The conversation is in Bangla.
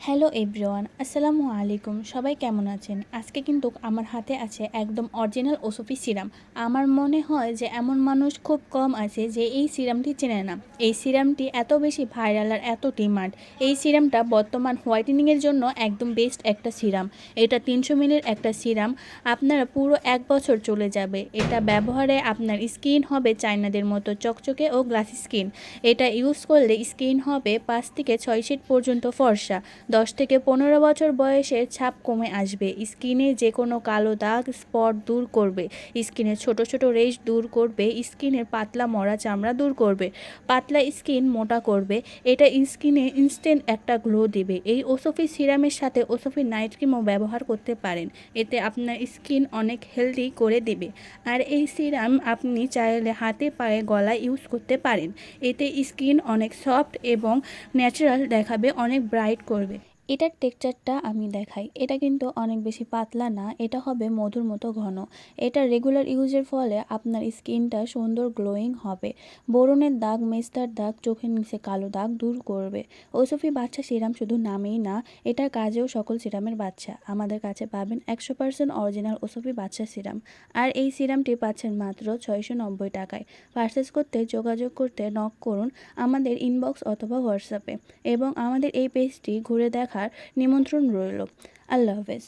হ্যালো এভরিওয়ান, আসসালামু আলাইকুম। সবাই কেমন আছেন? আজকে কিন্তু আমার হাতে আছে একদম অরিজিনাল ওসফি সিরাম। আমার মনে হয় যে এমন মানুষ খুব কম আছে যে এই সিরামটি চেনে না। এই সিরামটি এত বেশি ভাইরাল আর এত ডিমান্ড। এই সিরামটা বর্তমান হোয়াইটেনিংয়ের জন্য একদম বেস্ট একটা সিরাম। এটা 300 মিলির একটা সিরাম, আপনারা পুরো 1 বছর চলে যাবে। এটা ব্যবহারে আপনার স্কিন হবে চায়নাদের মতো চকচকে ও গ্লাসি স্কিন। এটা ইউজ করলে স্কিন হবে 5 থেকে 6 শেড পর্যন্ত ফর্সা। 10 থেকে 15 বছর বয়সের ছাপ কমে আসবে। স্কিনে যে কোনো কালো দাগ স্পট দূর করবে। স্কিনের ছোট ছোট রেশ দূর করবে। স্কিনের পাতলা মরা চামড়া দূর করবে। পাতলা স্কিন মোটা করবে। এটা স্কিনে ইনস্ট্যান্ট একটা গ্লো দিবে। এই ওসফি সিরামের সাথে ওসফি নাইট ক্রিমও ব্যবহার করতে পারেন। এতে আপনার স্কিন অনেক হেলদি করে দিবে। আর এই সিরাম আপনি চাইলে হাতে পায়ে গলায় ইউজ করতে পারেন। এতে স্কিন অনেক সফট এবং ন্যাচারাল দেখাবে, অনেক ব্রাইট করবে। এটার টেক্সচারটা আমি দেখাই। এটা কিন্তু অনেক বেশি পাতলা না, এটা হবে মধুর মতো ঘন। এটা রেগুলার ইউজের ফলে আপনার স্কিনটা সুন্দর গ্লোয়িং হবে। বোরনের দাগ, মেস্তার দাগ, চোখের নিচে কালো দাগ দূর করবে। ওসফি বাচ্চা সিরাম শুধু নামেই না, এটার কাজেও সকল সিরামের বাচ্চা। আমাদের কাছে পাবেন 100% অরিজিনাল ওসফি বাচ্চা সিরাম। আর এই সিরামটি পাচ্ছেন মাত্র 690 টাকায়। পারচেস করতে যোগাযোগ করতে নক করুন আমাদের ইনবক্স অথবা হোয়াটসঅ্যাপে, এবং আমাদের এই পেজটি ঘুরে দেখার নিমন্ত্রণ রইল। আল্লাহ হাফেজ।